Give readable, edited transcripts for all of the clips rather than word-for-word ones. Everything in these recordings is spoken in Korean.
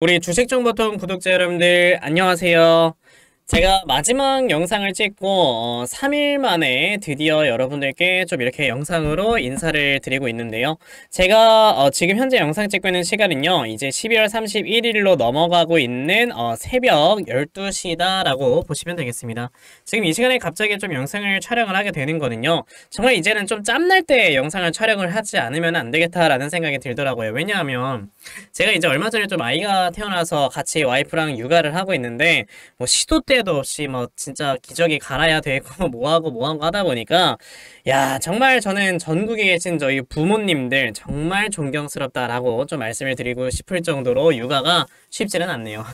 우리 주식정보통 구독자 여러분들 안녕하세요. 제가 마지막 영상을 찍고 3일 만에 드디어 여러분들께 좀 이렇게 영상으로 인사를 드리고 있는데요. 제가 지금 현재 영상 찍고 있는 시간은요, 이제 12월 31일로 넘어가고 있는 새벽 12시다 라고 보시면 되겠습니다. 지금 이 시간에 갑자기 좀 영상을 촬영을 하게 되는 거는요, 정말 이제는 좀 짬날 때 영상을 촬영을 하지 않으면 안 되겠다라는 생각이 들더라고요. 왜냐하면 제가 이제 얼마 전에 좀 아이가 태어나서 같이 와이프랑 육아를 하고 있는데, 뭐 시도 때도 없이 뭐 진짜 기저귀 갈아야 되고 뭐하고 하다 보니까, 야, 정말 저는 전국에 계신 저희 부모님들 정말 존경스럽다라고 좀 말씀을 드리고 싶을 정도로 육아가 쉽지는 않네요.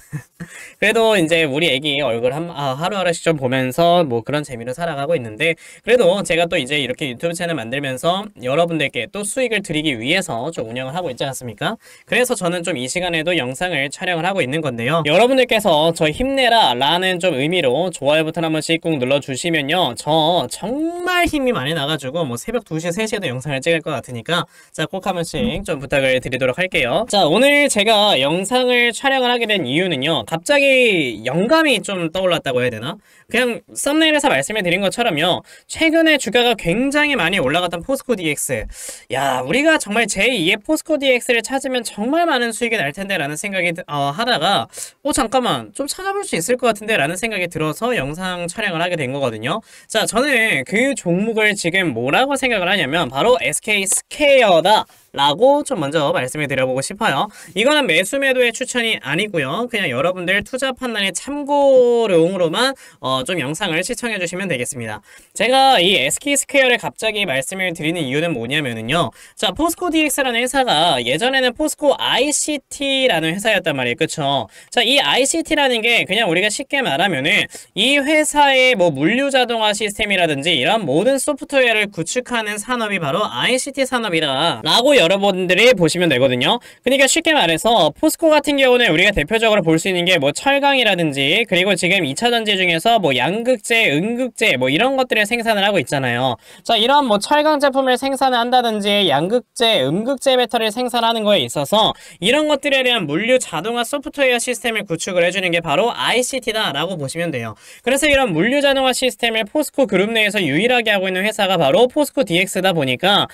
그래도 이제 우리 애기 얼굴 하루하루씩 좀 보면서 뭐 그런 재미로 살아가고 있는데, 그래도 제가 또 이제 이렇게 유튜브 채널 만들면서 여러분들께 또 수익을 드리기 위해서 좀 운영을 하고 있지 않습니까? 그래서 저는 좀 이 시간에도 영상을 촬영을 하고 있는 건데요. 여러분들께서 저 힘내라 라는 좀 의미로 좋아요 버튼 한 번씩 꾹 눌러주시면요, 저 정말 힘이 많이 나가지고 뭐 새벽 2시, 3시에도 영상을 찍을 것 같으니까 자, 꼭 한 번씩 좀 부탁을 드리도록 할게요. 자, 오늘 제가 영상을 촬영을 하게 된 이유는요, 갑자기 영감이 좀 떠올랐다고 해야 되나? 그냥 썸네일에서 말씀해 드린 것처럼요, 최근에 주가가 굉장히 많이 올라갔던 포스코 DX, 야, 우리가 정말 제2의 포스코 DX를 찾으면 정말 많은 수익이 날 텐데 라는 생각이 하다가 잠깐만, 좀 찾아볼 수 있을 것 같은데 라는 생각이 들어서 영상 촬영을 하게 된 거거든요. 자, 저는 그 종목을 지금 뭐라고 생각을 하냐면 바로 SK 스퀘어다 라고 좀 먼저 말씀을 드려보고 싶어요. 이거는 매수 매도의 추천이 아니고요, 그냥 여러분들 투자 판단의 참고용으로만 좀 영상을 시청해 주시면 되겠습니다. 제가 이 SK 스퀘어를 갑자기 말씀을 드리는 이유는 뭐냐면은요, 자, 포스코 DX라는 회사가 예전에는 포스코 ICT라는 회사였단 말이에요. 그쵸? 자, 이 ICT라는 게 그냥 우리가 쉽게 말하면은 이 회사의 뭐 물류 자동화 시스템이라든지 이런 모든 소프트웨어를 구축하는 산업이 바로 ICT 산업이다 라고 여러분들이 보시면 되거든요. 그러니까 쉽게 말해서 포스코 같은 경우는 우리가 대표적으로 볼 수 있는 게 뭐 철강이라든지, 그리고 지금 2차전지 중에서 뭐 양극재, 음극재 뭐 이런 것들을 생산을 하고 있잖아요. 자, 이런 뭐 철강 제품을 생산을 한다든지 양극재, 음극재 배터리를 생산하는 거에 있어서 이런 것들에 대한 물류 자동화 소프트웨어 시스템을 구축을 해주는 게 바로 ICT다 라고 보시면 돼요. 그래서 이런 물류 자동화 시스템을 포스코 그룹 내에서 유일하게 하고 있는 회사가 바로 포스코 DX다 보니까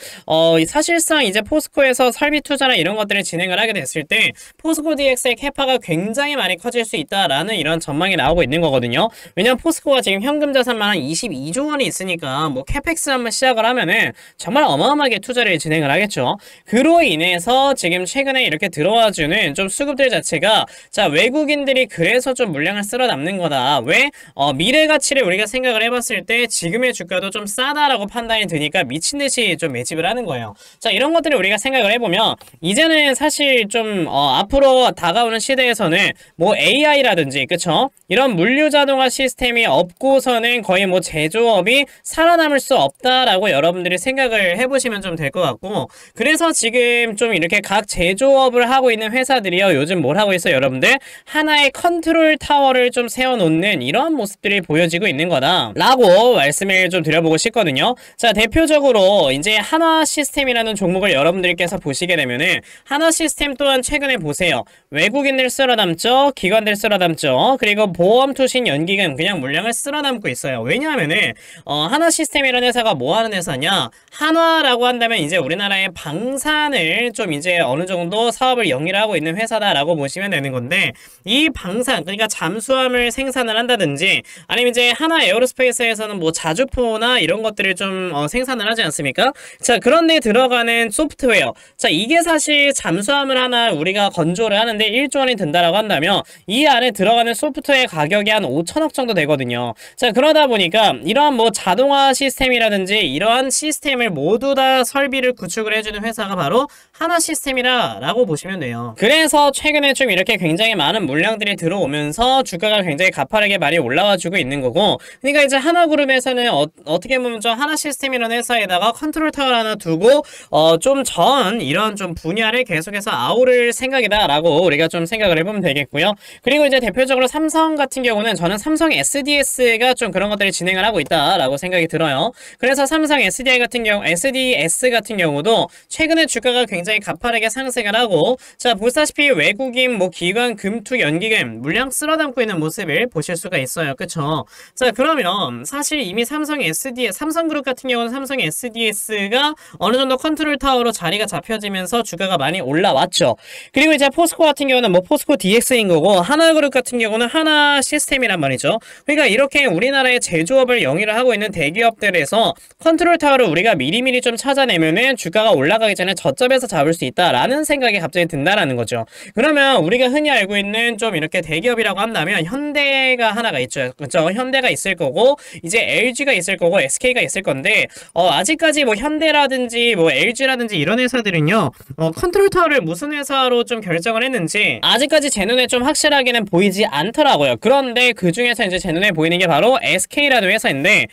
사실상 이제 포스코에서 설비 투자나 이런 것들을 진행을 하게 됐을 때 포스코 DX의 캐파가 굉장히 많이 커질 수 있다라는 이런 전망이 나오고 있는 거거든요. 왜냐면 포스코가 지금 현금 자산만 한 22조 원이 있으니까 뭐 캐펙스 한번 시작을 하면은 정말 어마어마하게 투자를 진행을 하겠죠. 그로 인해서 지금 최근에 이렇게 들어와주는 좀 수급들 자체가, 자, 외국인들이 그래서 좀 물량을 쓸어 담는 거다. 왜? 미래 가치를 우리가 생각을 해봤을 때 지금의 주가도 좀 싸다라고 판단이 드니까 미친듯이 좀 매집을 하는 거예요. 자, 이런 것들을 우리가 생각을 해보면 이제는 사실 좀 앞으로 다가오는 시대에서는 뭐 AI라든지, 그쵸? 이런 물류 자동화 시스템이 없고서는 거의 뭐 제조업이 살아남을 수 없다라고 여러분들이 생각을 해보시면 좀 될 것 같고, 그래서 지금 좀 이렇게 각 제조업을 하고 있는 회사들이요, 요즘 뭘 하고 있어요, 여러분들? 하나의 컨트롤 타워를 좀 세워놓는 이런 모습들이 보여지고 있는 거다 라고 말씀을 좀 드려보고 싶거든요. 자, 대표적으로 이제 한화 시스템이라는 종목을 여러분들께서 보시게 되면은, 한화 시스템 또한 최근에 보세요, 외국인들 쓸어 담죠, 기관들 쓸어 담죠, 그리고 보험, 투신, 연기금 그냥 물량을 쓸어 담고 있어요. 왜냐하면은 한화 시스템이라는 회사가 뭐 하는 회사냐, 한화라고 한다면 이제 우리나라의 방산을 좀 이제 어느 정도 사업을 영위하고 있는 회사다라고 보시면 되는 건데, 이 방산, 그러니까 잠수함을 생산을 한다든지, 아니면 이제 한화 에어로스페이스에서는 뭐 자주포나 이런 것들을 좀 생산을 하지 않습니까? 자, 그런데 들어가는 소프트웨어, 자, 이게 사실 잠수함을 하나 우리가 건조를 하는데 1조 원이 든다라고 한다면 이 안에 들어가는 소프트웨어 가격이 한 5천억 정도 되거든요. 자, 그러다 보니까 이러한 뭐 자동화 시스템이라든지 이러한 시스템을 모두 다 설비를 구축을 해주는 회사가 바로 한화 시스템이라고 보시면 돼요. 그래서 최근에 좀 이렇게 굉장히 많은 물량들이 들어오면서 주가가 굉장히 가파르게 많이 올라와주고 있는 거고, 그러니까 이제 한화그룹에서는 어떻게 보면 좀 한화 시스템이라는 회사에다가 컨트롤 타워를 하나 두고 좀 전 이런 좀 분야를 계속해서 아우를 생각이다 라고 우리가 좀 생각을 해보면 되겠고요. 그리고 이제 대표적으로 삼성 같은 경우는 저는 삼성 SDS가 좀 그런 것들을 진행을 하고 있다 라고 생각이 들어요. 그래서 삼성 SDS 같은 경우도 최근에 주가가 굉장히 굉장히 가파르게 상승을 하고, 자, 보시다시피 외국인 뭐 기관 금투 연기금 물량 쓸어담고 있는 모습을 보실 수가 있어요. 그쵸? 자, 그러면 사실 이미 삼성그룹 같은 경우는 삼성 SDS가 어느 정도 컨트롤 타워로 자리가 잡혀지면서 주가가 많이 올라왔죠. 그리고 이제 포스코 같은 경우는 뭐 포스코 DX인 거고, 하나그룹 같은 경우는 하나 시스템이란 말이죠. 그러니까 이렇게 우리나라의 제조업을 영위를 하고 있는 대기업들에서 컨트롤 타워를 우리가 미리미리 좀 찾아내면은 주가가 올라가기 전에 저점에서 잡을 수 있다라는 생각이 갑자기 든다라는 거죠. 그러면 우리가 흔히 알고 있는 좀 이렇게 대기업이라고 한다면 현대가 하나가 있죠. 그렇죠? 현대가 있을 거고, 이제 LG가 있을 거고, SK가 있을 건데, 아직까지 뭐 현대라든지 뭐 LG라든지 이런 회사들은요, 컨트롤 타워를 무슨 회사로 좀 결정을 했는지 아직까지 제 눈에 좀 확실하게는 보이지 않더라고요. 그런데 그 중에서 이제 제 눈에 보이는 게 바로 SK라는 회사인데,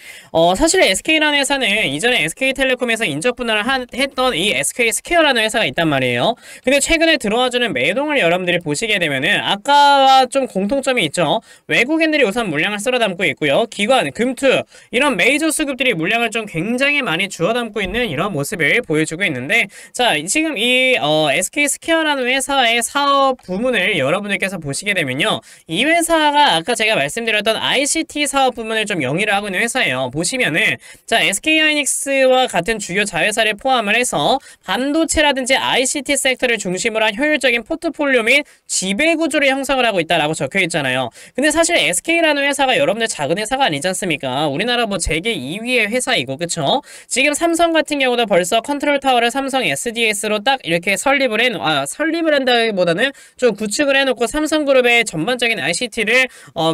사실 SK라는 회사는 이전에 SK텔레콤에서 인적 분할을 했던 이 SK스퀘어라는 회사가 있단 말이에요. 근데 최근에 들어와주는 매동을 여러분들이 보시게 되면은 아까와 좀 공통점이 있죠. 외국인들이 우선 물량을 쓸어담고 있고요. 기관, 금투 이런 메이저 수급들이 물량을 좀 굉장히 많이 주워담고 있는 이런 모습을 보여주고 있는데, 자, 지금 이 SK스퀘어라는 회사의 사업 부문을 여러분들께서 보시게 되면요, 이 회사가 아까 제가 말씀드렸던 ICT 사업 부문을 좀 영위를 하고 있는 회사예요. 보시면은, 자, SK하이닉스와 같은 주요 자회사를 포함을 해서 반도체라든지 ICT 섹터를 중심으로 한 효율적인 포트폴리오 및 지배구조를 형성을 하고 있다라고 적혀 있잖아요. 근데 사실 SK라는 회사가 여러분들 작은 회사가 아니지 않습니까? 우리나라 뭐 재계 2위의 회사이고, 그쵸? 지금 삼성 같은 경우도 벌써 컨트롤 타워를 삼성 SDS로 딱 이렇게 설립을 한다기보다는 좀 구축을 해놓고 삼성그룹의 전반적인 ICT를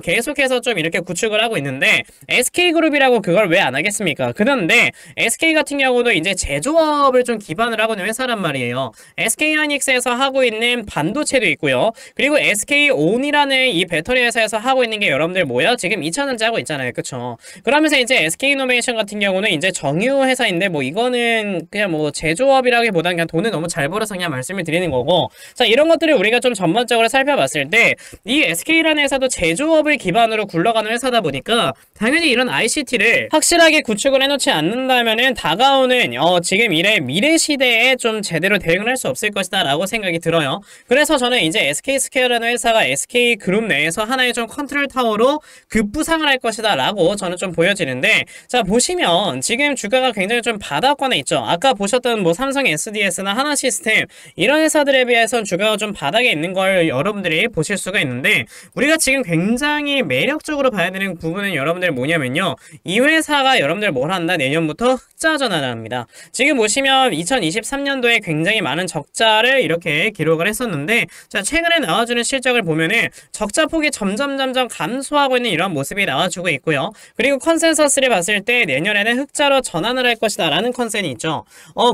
계속해서 좀 이렇게 구축을 하고 있는데, SK그룹이라고 그걸 왜 안 하겠습니까? 그런데 SK 같은 경우도 이제 제조업을 좀 기반을 하고 있는 회사란 말이에요. SK하이닉스에서 하고 있는 반도체도 있고요. 그리고 SK온이라는 이 배터리 회사에서 하고 있는 게 여러분들 뭐야? 지금 2차전지 하고 있잖아요. 그쵸? 그러면서 이제 SK이노베이션 같은 경우는 이제 정유 회사인데, 뭐 이거는 그냥 뭐 제조업이라기보다는 그냥 돈을 너무 잘 벌어서 그냥 말씀을 드리는 거고, 자, 이런 것들을 우리가 좀 전반적으로 살펴봤을 때 이 SK라는 회사도 제조업을 기반으로 굴러가는 회사다 보니까 당연히 이런 ICT를 확실하게 구축을 해놓지 않는다면은 다가오는 지금 미래 시대에 좀 제대로 대응을 할 수 없을 것이다 라고 생각이 들어요. 그래서 저는 이제 SK스퀘어라는 회사가 SK그룹 내에서 하나의 좀 컨트롤 타워로 급부상을 할 것이다 라고 저는 좀 보여지는데, 자, 보시면 지금 주가가 굉장히 좀 바닥권에 있죠. 아까 보셨던 뭐 삼성 SDS나 하나시스템 이런 회사들에 비해서는 주가가 좀 바닥에 있는 걸 여러분들이 보실 수가 있는데, 우리가 지금 굉장히 매력적으로 봐야 되는 부분은 여러분들 뭐냐면요, 이 회사가 여러분들 뭘 한다? 내년부터 흑자 전환을 합니다. 지금 보시면 2023년도에 굉장히 많은 적자를 이렇게 기록을 했었는데, 자, 최근에 나와주는 실적을 보면은 적자 폭이 점점 감소하고 있는 이런 모습이 나와주고 있고요. 그리고 컨센서스를 봤을 때 내년에는 흑자로 전환을 할 것이다 라는 컨센이 있죠.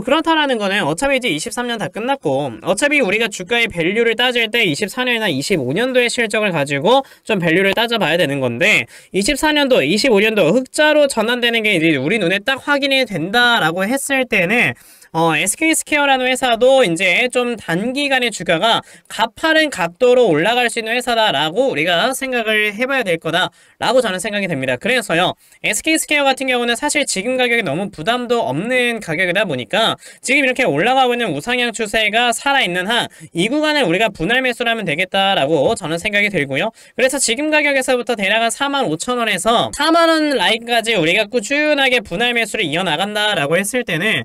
그렇다라는 거는 어차피 이제 23년 다 끝났고, 어차피 우리가 주가의 밸류를 따질 때 24년이나 25년도의 실적을 가지고 좀 밸류를 따져봐야 되는 건데, 24년도, 25년도 흑자로 전환되는 게 이제 우리 눈에 딱 확인이 된다라고 했을 때는 SK스퀘어라는 회사도 이제 좀 단기간에 주가가 가파른 각도로 올라갈 수 있는 회사다라고 우리가 생각을 해봐야 될 거다라고 저는 생각이 됩니다. 그래서요, SK스퀘어 같은 경우는 사실 지금 가격이 너무 부담도 없는 가격이다 보니까 지금 이렇게 올라가고 있는 우상향 추세가 살아있는 한 이 구간을 우리가 분할 매수를 하면 되겠다라고 저는 생각이 들고요. 그래서 지금 가격에서부터 대략 한 45,000원에서 4만원 라인까지 우리가 꾸준하게 분할 매수를 이어나간다라고 했을 때는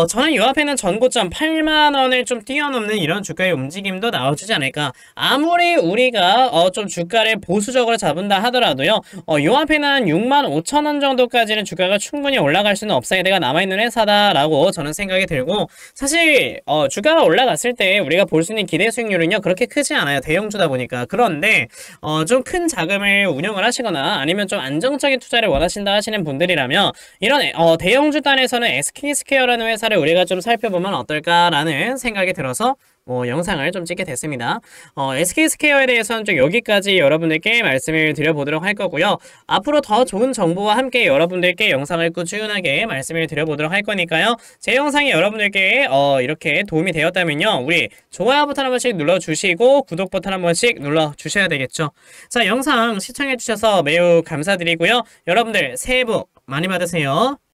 저는 이 앞에는 전고점 8만원을 좀 뛰어넘는 이런 주가의 움직임도 나와주지 않을까. 아무리 우리가 좀 주가를 보수적으로 잡은다 하더라도요, 이 앞에는 한 65,000원 정도까지는 주가가 충분히 올라갈 수는 업사이드가 남아있는 회사다라고 저는 생각이 들고, 사실 주가가 올라갔을 때 우리가 볼 수 있는 기대 수익률은요 그렇게 크지 않아요. 대형주다 보니까. 그런데 좀 큰 자금을 운영을 하시거나 아니면 좀 안정적인 투자를 원하신다 하시는 분들이라면 이런 대형주 단에서는 SK스퀘어라는 회사를 우리가 좀 살펴보면 어떨까라는 생각이 들어서 영상을 좀 찍게 됐습니다. SK스퀘어에 대해서는 좀 여기까지 여러분들께 말씀을 드려보도록 할 거고요. 앞으로 더 좋은 정보와 함께 여러분들께 영상을 꾸준하게 말씀을 드려보도록 할 거니까요. 제 영상이 여러분들께 이렇게 도움이 되었다면요, 우리 좋아요 버튼 한 번씩 눌러주시고 구독 버튼 한 번씩 눌러주셔야 되겠죠. 자, 영상 시청해주셔서 매우 감사드리고요. 여러분들 새해 복 많이 받으세요.